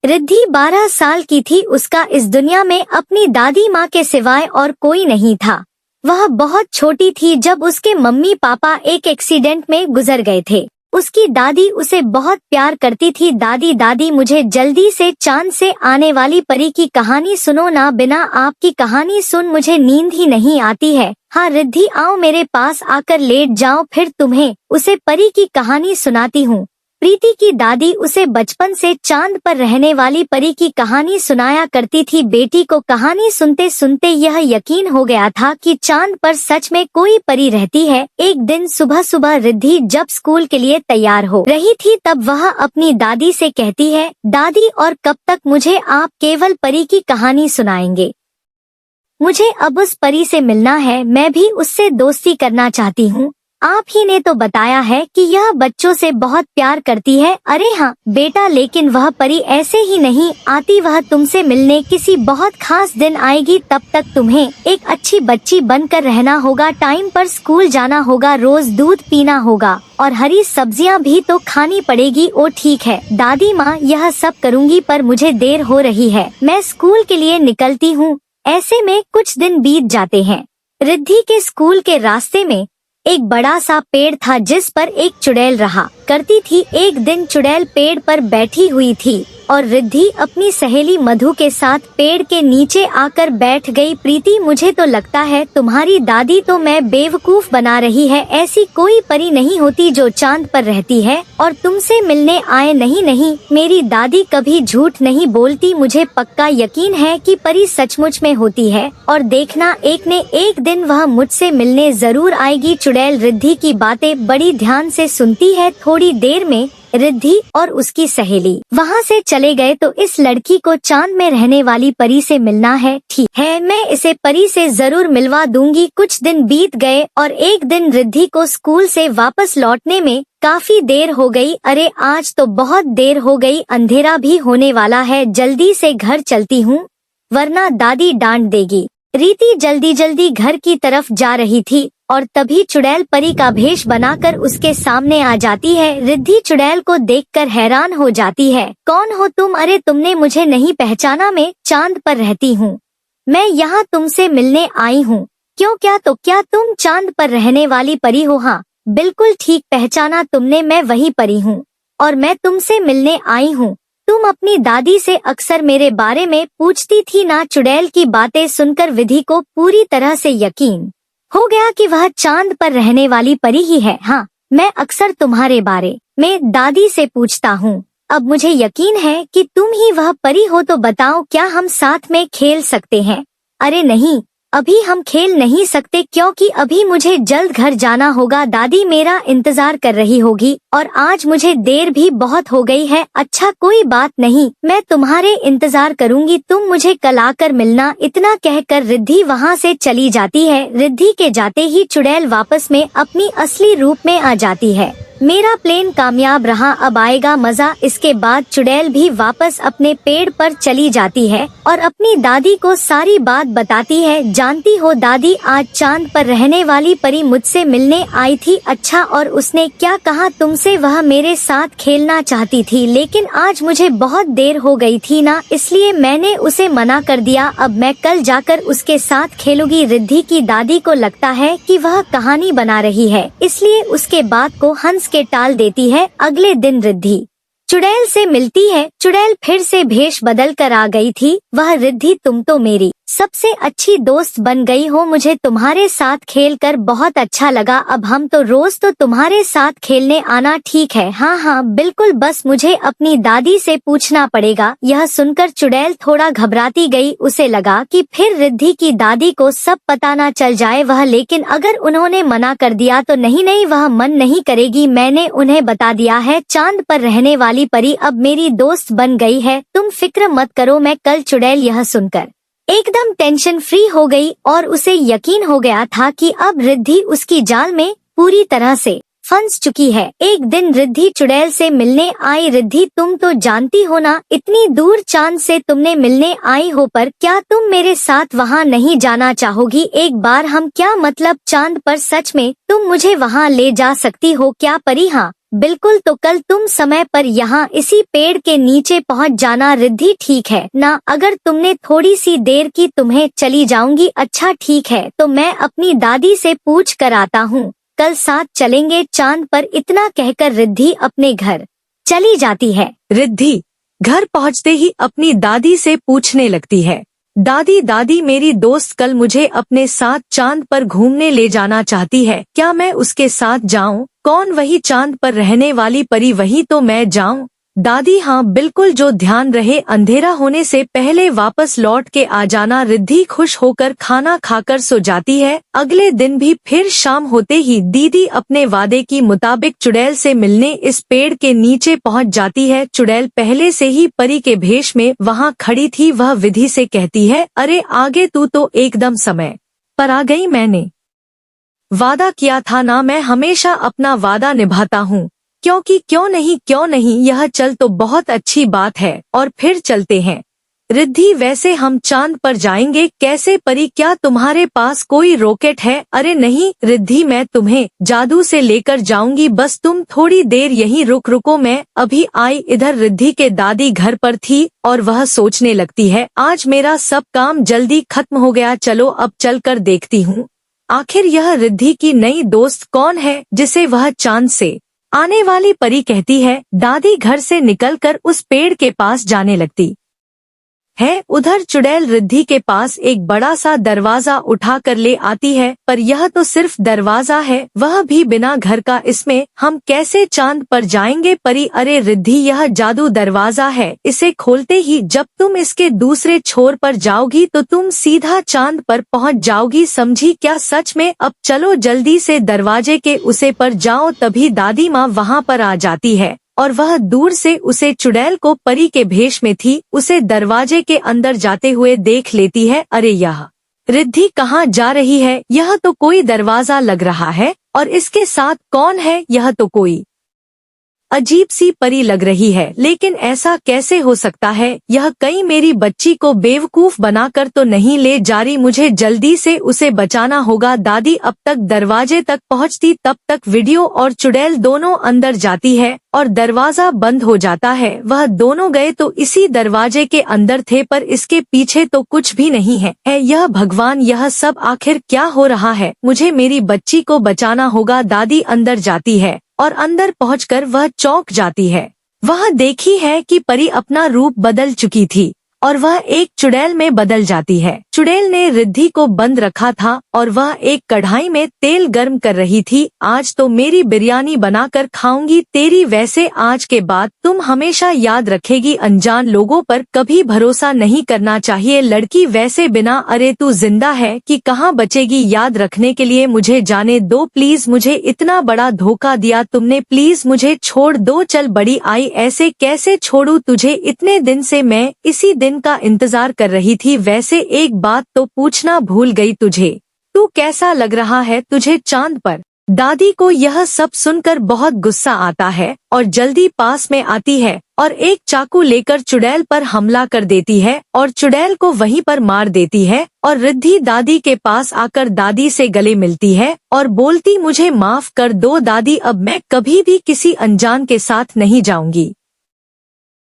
रिद्धि 12 साल की थी। उसका इस दुनिया में अपनी दादी माँ के सिवाय और कोई नहीं था। वह बहुत छोटी थी जब उसके मम्मी पापा एक एक्सीडेंट में गुजर गए थे। उसकी दादी उसे बहुत प्यार करती थी। दादी दादी मुझे जल्दी से चांद से आने वाली परी की कहानी सुनो ना, बिना आपकी कहानी सुन मुझे नींद ही नहीं आती है। हाँ रिद्धि आओ मेरे पास आकर लेट जाओ, फिर तुम्हें उसे परी की कहानी सुनाती हूँ। प्रीति की दादी उसे बचपन से चांद पर रहने वाली परी की कहानी सुनाया करती थी। बेटी को कहानी सुनते सुनते यह यकीन हो गया था कि चांद पर सच में कोई परी रहती है। एक दिन सुबह सुबह रिद्धि जब स्कूल के लिए तैयार हो रही थी तब वह अपनी दादी से कहती है, दादी और कब तक मुझे आप केवल परी की कहानी सुनाएंगे? मुझे अब उस परी से मिलना है, मैं भी उससे दोस्ती करना चाहती हूँ। आप ही ने तो बताया है कि यह बच्चों से बहुत प्यार करती है। अरे हाँ बेटा, लेकिन वह परी ऐसे ही नहीं आती, वह तुमसे मिलने किसी बहुत खास दिन आएगी। तब तक तुम्हें एक अच्छी बच्ची बनकर रहना होगा, टाइम पर स्कूल जाना होगा, रोज दूध पीना होगा और हरी सब्जियां भी तो खानी पड़ेगी। ओ ठीक है दादी माँ, यह सब करूँगी, पर मुझे देर हो रही है, मैं स्कूल के लिए निकलती हूँ। ऐसे में कुछ दिन बीत जाते हैं। रिद्धि के स्कूल के रास्ते में एक बड़ा सा पेड़ था जिस पर एक चुड़ैल रहा करती थी। एक दिन चुड़ैल पेड़ पर बैठी हुई थी और रिद्धि अपनी सहेली मधु के साथ पेड़ के नीचे आकर बैठ गई। प्रीति मुझे तो लगता है तुम्हारी दादी तो मैं बेवकूफ बना रही है। ऐसी कोई परी नहीं होती जो चांद पर रहती है और तुमसे मिलने आए। नहीं नहीं, मेरी दादी कभी झूठ नहीं बोलती, मुझे पक्का यकीन है कि परी सचमुच में होती है और देखना एक न एक दिन वह मुझसे मिलने जरूर आएगी। चुड़ैल रिद्धि की बातें बड़ी ध्यान से सुनती है। थोड़ी देर में रिद्धि और उसकी सहेली वहाँ से चले गए। तो इस लड़की को चांद में रहने वाली परी से मिलना है, ठीक है, मैं इसे परी से जरूर मिलवा दूंगी। कुछ दिन बीत गए और एक दिन रिद्धि को स्कूल से वापस लौटने में काफी देर हो गई। अरे आज तो बहुत देर हो गई, अंधेरा भी होने वाला है, जल्दी से घर चलती हूँ वरना दादी डांट देगी। रीति जल्दी जल्दी घर की तरफ जा रही थी और तभी चुड़ैल परी का भेष बनाकर उसके सामने आ जाती है। रिद्धि चुड़ैल को देखकर हैरान हो जाती है। कौन हो तुम? अरे तुमने मुझे नहीं पहचाना, मैं चांद पर रहती हूँ, मैं यहाँ तुमसे मिलने आई हूँ। क्यों, क्या तुम चांद पर रहने वाली परी हो? हाँ बिल्कुल ठीक पहचाना तुमने, मैं वही परी हूँ और मैं तुमसे मिलने आई हूँ। तुम अपनी दादी से अक्सर मेरे बारे में पूछती थी ना? चुड़ैल की बातें सुनकर विधि को पूरी तरह से यकीन हो गया कि वह चांद पर रहने वाली परी ही है। हाँ मैं अक्सर तुम्हारे बारे में दादी से पूछता हूँ, अब मुझे यकीन है कि तुम ही वह परी हो। तो बताओ क्या हम साथ में खेल सकते हैं? अरे नहीं, अभी हम खेल नहीं सकते क्योंकि अभी मुझे जल्द घर जाना होगा, दादी मेरा इंतजार कर रही होगी और आज मुझे देर भी बहुत हो गई है। अच्छा कोई बात नहीं, मैं तुम्हारे इंतजार करूंगी, तुम मुझे कल आकर मिलना। इतना कहकर रिद्धि वहां से चली जाती है। रिद्धि के जाते ही चुड़ैल वापस में अपनी असली रूप में आ जाती है। मेरा प्लान कामयाब रहा, अब आएगा मजा। इसके बाद चुड़ैल भी वापस अपने पेड़ पर चली जाती है और अपनी दादी को सारी बात बताती है। जानती हो दादी, आज चांद पर रहने वाली परी मुझसे मिलने आई थी। अच्छा, और उसने क्या कहा तुमसे? वह मेरे साथ खेलना चाहती थी लेकिन आज मुझे बहुत देर हो गई थी ना, इसलिए मैंने उसे मना कर दिया। अब मैं कल जाकर उसके साथ खेलूंगी। रिद्धि की दादी को लगता है कि वह कहानी बना रही है, इसलिए उसके बात को हंस के टाल देती है। अगले दिन रिद्धि चुड़ैल से मिलती है। चुड़ैल फिर से भेष बदल कर आ गई थी। वह, रिद्धि तुम तो मेरी सबसे अच्छी दोस्त बन गई हो, मुझे तुम्हारे साथ खेलकर बहुत अच्छा लगा। अब हम तो रोज तो तुम्हारे साथ खेलने आना, ठीक है? हाँ हाँ बिल्कुल, बस मुझे अपनी दादी से पूछना पड़ेगा। यह सुनकर चुड़ैल थोड़ा घबराती गई। उसे लगा कि फिर रिद्धि की दादी को सब पता ना चल जाए वह, लेकिन अगर उन्होंने मना कर दिया तो नहीं वह मन नहीं करेगी। मैंने उन्हें बता दिया है चांद पर रहने वाली परी अब मेरी दोस्त बन गई है, तुम फिक्र मत करो, मैं कल। चुड़ैल यह सुनकर एकदम टेंशन फ्री हो गई और उसे यकीन हो गया था कि अब रिद्धि उसकी जाल में पूरी तरह से फंस चुकी है। एक दिन रिद्धि चुड़ैल से मिलने आई। रिद्धि तुम तो जानती हो ना, इतनी दूर चांद से तुमने मिलने आई हो, पर क्या तुम मेरे साथ वहाँ नहीं जाना चाहोगी? एक बार हम, क्या मतलब चांद पर? सच में तुम मुझे वहाँ ले जा सकती हो क्या परी? हाँ बिल्कुल, तो कल तुम समय पर यहाँ इसी पेड़ के नीचे पहुँच जाना। रिद्धि ठीक है ना? अगर तुमने थोड़ी सी देर की तुम्हें चली जाऊंगी। अच्छा ठीक है, तो मैं अपनी दादी से पूछ कर आता हूँ, कल साथ चलेंगे चांद पर। इतना कहकर रिद्धि अपने घर चली जाती है। रिद्धि घर पहुंचते ही अपनी दादी से पूछने लगती है, दादी दादी मेरी दोस्त कल मुझे अपने साथ चांद पर घूमने ले जाना चाहती है, क्या मैं उसके साथ जाऊं? कौन? वही चांद पर रहने वाली परी, वही तो मैं जाऊं? दादी हाँ बिल्कुल, जो ध्यान रहे अंधेरा होने से पहले वापस लौट के आ जाना। रिद्धि खुश होकर खाना खाकर सो जाती है। अगले दिन भी फिर शाम होते ही दीदी अपने वादे की मुताबिक चुड़ैल से मिलने इस पेड़ के नीचे पहुंच जाती है। चुड़ैल पहले से ही परी के भेष में वहां खड़ी थी। वह विधि से कहती है, अरे आगे तू तो एकदम समय पर आ गई। मैंने वादा किया था ना, मैं हमेशा अपना वादा निभाता हूँ। क्यों नहीं, यह चल तो बहुत अच्छी बात है, और फिर चलते हैं। रिद्धि वैसे हम चांद पर जाएंगे कैसे परी? क्या तुम्हारे पास कोई रॉकेट है? अरे नहीं रिद्धि, मैं तुम्हें जादू से लेकर जाऊंगी, बस तुम थोड़ी देर यहीं रुको, मैं अभी आई। इधर रिद्धि के दादी घर पर थी और वह सोचने लगती है, आज मेरा सब काम जल्दी खत्म हो गया, चलो अब चल कर देखती हूँ आखिर यह रिद्धि की नई दोस्त कौन है जिसे वह चांद से आने वाली परी कहती है। दादी घर से निकलकर उस पेड़ के पास जाने लगती है। उधर चुड़ैल रिद्धि के पास एक बड़ा सा दरवाजा उठा कर ले आती है, पर यह तो सिर्फ दरवाजा है, वह भी बिना घर का। इसमें हम कैसे चांद पर जाएंगे परी? अरे रिद्धि, यह जादू दरवाजा है, इसे खोलते ही जब तुम इसके दूसरे छोर पर जाओगी तो तुम सीधा चांद पर पहुंच जाओगी, समझी क्या? सच में? अब चलो जल्दी से दरवाजे के उसे पर जाओ। तभी दादी माँ वहाँ पर आ जाती है और वह दूर से उसे, चुड़ैल को परी के भेष में थी, उसे दरवाजे के अंदर जाते हुए देख लेती है। अरे यह रिद्धि कहाँ जा रही है? यह तो कोई दरवाजा लग रहा है, और इसके साथ कौन है? यह तो कोई अजीब सी परी लग रही है, लेकिन ऐसा कैसे हो सकता है? यह कहीं मेरी बच्ची को बेवकूफ बनाकर तो नहीं ले जा रही? मुझे जल्दी से उसे बचाना होगा। दादी अब तक दरवाजे तक पहुंचती, तब तक वीडियो और चुड़ैल दोनों अंदर जाती है और दरवाजा बंद हो जाता है। वह दोनों गए तो इसी दरवाजे के अंदर थे, पर इसके पीछे तो कुछ भी नहीं है। यह भगवान, यह सब आखिर क्या हो रहा है? मुझे मेरी बच्ची को बचाना होगा। दादी अंदर जाती है और अंदर पहुंचकर वह चौंक जाती है। वह देखी है कि परी अपना रूप बदल चुकी थी और वह एक चुड़ैल में बदल जाती है। चुड़ैल ने रिद्धि को बंद रखा था और वह एक कढ़ाई में तेल गर्म कर रही थी। आज तो मेरी बिरयानी बनाकर खाऊंगी तेरी। वैसे आज के बाद तुम हमेशा याद रखेगी, अनजान लोगों पर कभी भरोसा नहीं करना चाहिए। लड़की वैसे बिना, अरे तू जिंदा है कि कहाँ बचेगी? याद रखने के लिए मुझे जाने दो प्लीज, मुझे इतना बड़ा धोखा दिया तुमने, प्लीज मुझे छोड़ दो। चल बड़ी आई, ऐसे कैसे छोड़ू तुझे? इतने दिन से मैं इसी दिन का इंतजार कर रही थी। वैसे एक बात तो पूछना भूल गई तुझे, तू कैसा लग रहा है तुझे चांद पर? दादी को यह सब सुनकर बहुत गुस्सा आता है और जल्दी पास में आती है और एक चाकू लेकर चुड़ैल पर हमला कर देती है और चुड़ैल को वहीं पर मार देती है। और रिद्धि दादी के पास आकर दादी से गले मिलती है और बोलती, मुझे माफ कर दो दादी, अब मैं कभी भी किसी अनजान के साथ नहीं जाऊंगी।